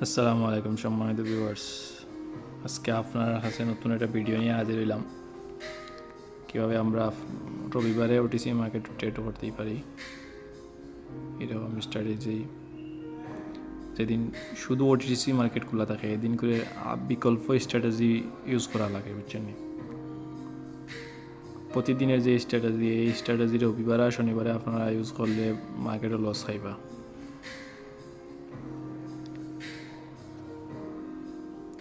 আসসালামু আলাইকুম সম্মানিত ভিউয়ার্স, আজকে আপনার কাছে নতুন একটা ভিডিও নিয়ে হাজির হইলাম। কীভাবে আমরা রবিবারে ওটিসি মার্কেট ট্রেড করতেই পারি এরকম স্ট্র্যাটেজি। যেদিন শুধু ওটিসি মার্কেট খোলা থাকে এদিন করে বিকল্প স্ট্র্যাটেজি ইউজ করা লাগে, বুঝছেন? প্রতিদিনের যে স্ট্র্যাটেজি, এই স্ট্র্যাটেজি রবিবার আর শনিবারে আপনারা ইউজ করলে মার্কেটে লস খাইবা।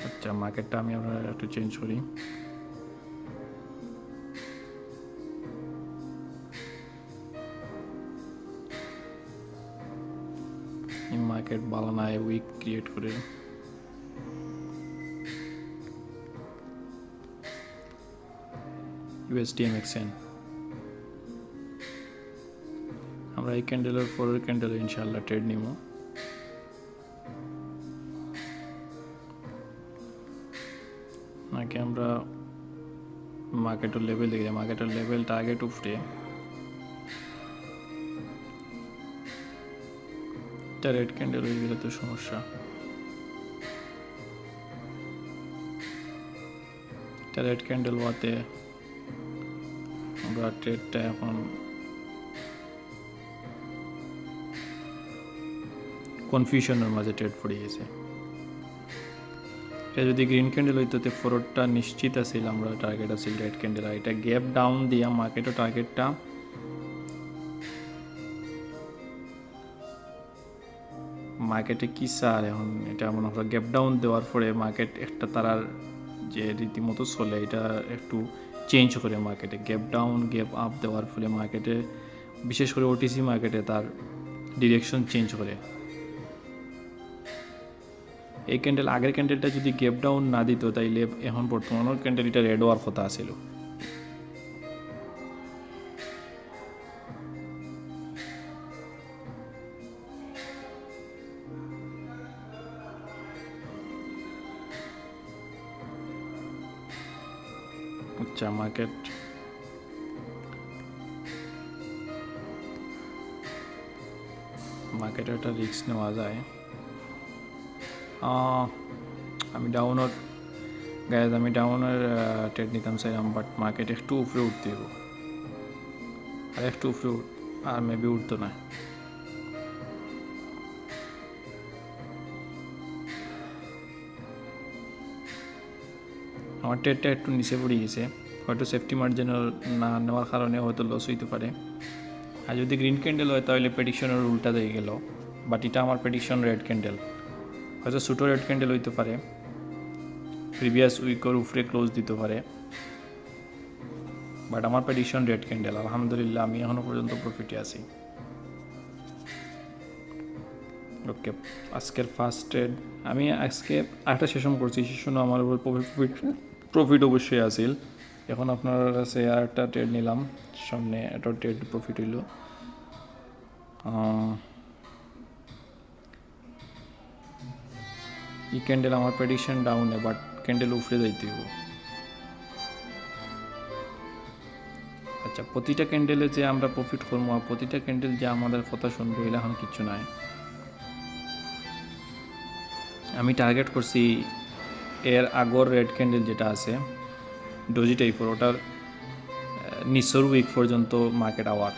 আচ্ছা, মার্কেটটা আমি আপনারা একটু চেঞ্জ করি। মার্কেট ভালো নাই, উইক ক্রিয়েট করে USDMXN আমরা এই ক্যান্ডেলের পরের ক্যান্ডেলে ইনশাআল্লাহ ট্রেড নিব। নাকি আমরা মার্কেটের লেভেল দেখি, মার্কেটের লেভেল টার্গেট উপরে এটা রেড ক্যান্ডেল হয়ে গেলে তো সমস্যা। এটা রেড ক্যান্ডেল হওয়াতে আমরা ট্রেডটা এখন কনফিউশনের মাঝে ট্রেড পড়ে গেছে। এটা যদি গ্রিন ক্যান্ডেল হইতো তো ফরওয়ার্ডটা নিশ্চিত আছিল, আমরা টার্গেট আছিল রেড ক্যান্ডেল। আর এটা গ্যাপ ডাউন দিয়া মার্কেটও টার্গেটটা মার্কেটে কি স্যার এখন এটা মনে হয় গ্যাপ ডাউন দেওয়ার পরে মার্কেট একটা তারার যে রীতিমতো চলে এটা একটু চেঞ্জ করে মার্কেটে গ্যাপ ডাউন গ্যাপ আপ দেওয়ার ফলে মার্কেটে, বিশেষ করে ওটিসি মার্কেটে তার ডিরেকশন চেঞ্জ করে। এই ক্যান্ডেল আগের ক্যান্ডেলটা যদি গ্যাপ ডাউন না দিত তাইলে এখন বর্তমানের ক্যান্ডেল এটা রেড হওয়ার কথা আছিল। আচ্ছা, মার্কেটে একটা রিস্ক নেওয়া যায়। আমি ডাউনের ট্রেড নিতাম চাইলাম, বাট মার্কেট একটু উপরে উঠতে দেবো, আর একটু উপরে আর মেবি উঠতো না। আমার ট্রেডটা একটু নিচে পড়ে গেছে, হয়তো সেফটি মার্জিন না নেওয়ার কারণে হয়তো লস হইতে পারে। আর যদি গ্রিন ক্যান্ডেল হয় তাহলে প্রেডিকশনের উল্টা দিয়ে গেল, বাট এটা আমার প্রেডিকশন রেড ক্যান্ডেল, হয়তো ছোটো রেড ক্যান্ডেল হইতে পারে, প্রিভিয়াস উইকের উপরে ক্লোজ দিতে পারে, বাট আমার প্রেডিকশন রেড ক্যান্ডেল। আলহামদুলিল্লাহ আমি এখনও পর্যন্ত প্রফিটে আছি। ওকে, আজকের ফার্স্ট ট্রেড আমি আজকে একটা সেশন করছি, সেশনও আমার উপর প্রফিট অবশ্যই আছিল। এখন আপনার কাছে আর একটা ট্রেড নিলাম, সামনে একটা ট্রেড প্রফিট হইল। এই ক্যান্ডেল আমার প্রেডিকশন ডাউনে, বাট ক্যান্ডেল উপরে যাইতে হইব। আচ্ছা, প্রতিটা ক্যান্ডেলে যে আমরা প্রফিট করবো, প্রতিটা ক্যান্ডেল যে আমাদের কথা শুনবো এলা এখন কিচ্ছু নাই। আমি টার্গেট করছি এর আগর রেড ক্যান্ডেল যেটা আছে ডোজি টাইপের, ওটার নিচর উইক পর্যন্ত মার্কেট আওয়ার।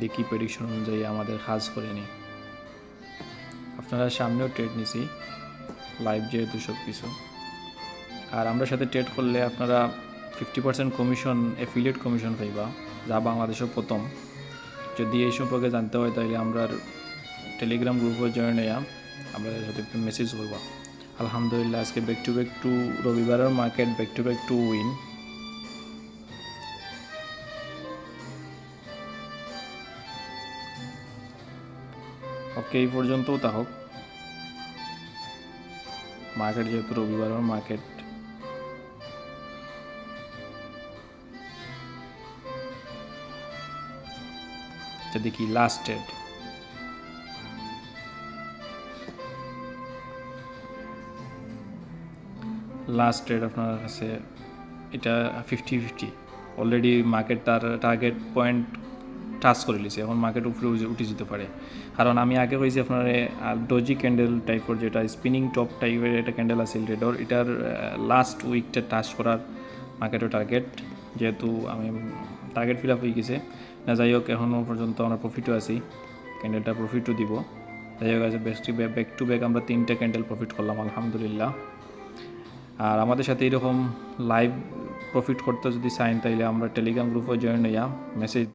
দেখি প্রেডিকশন অনুযায়ী আমাদের কাজ করে নি। আপনারা সামনেও ট্রেড নিছি লাইভ যেহেতু সব কিছু। আর আমরা সাথে ট্রেড করলে আপনারা 50% কমিশন, অ্যাফিলিয়েট কমিশন পাইবা, যা বাংলাদেশের প্রথম। যদি এই সম্পর্কে জানতে হয় তাহলে আমরা টেলিগ্রাম গ্রুপে জয়েন হইয়া আমাদের সাথে একটু মেসেজ করবা। আলহামদুলিল্লাহ আজকে ব্যাক টু রবিবারের মার্কেট ব্যাক টু উইন। ওকে, এই পর্যন্তও তা হোক। মার্কেট যেহেতু রবিবারের মার্কেট, দেখি লাস্ট ট্রেড আপনার কাছে এটা 50-50 অলরেডি মার্কেট তার টার্গেট পয়েন্ট টাচ করে লিছে, এখন মার্কেট উপরে উঠে যেতে পারে। কারণ আমি আগে কইছি আপনার ডজি ক্যান্ডেল টাইপের যেটা স্পিনিং টপ টাইপের একটা ক্যান্ডেল আছে রেডর, এটার লাস্ট উইকটা টাচ করার মার্কেটের টার্গেট, যেহেতু আমি টার্গেট ফিল আপ হয়ে গেছে না। যাই হোক, এখনও পর্যন্ত আমরা প্রফিটও আছি, ক্যান্ডেলটা প্রফিটও দিব। যাই হোক, আছে ব্যাক টু ব্যাক আমরা 3টা ক্যান্ডেল প্রফিট করলাম আলহামদুলিল্লাহ। আর আমাদের সাথে এরকম লাইভ প্রফিট করতে যদি চাইন তাইলে আমরা টেলিগ্রাম গ্রুপে জয়েন হইয়া মেসেজ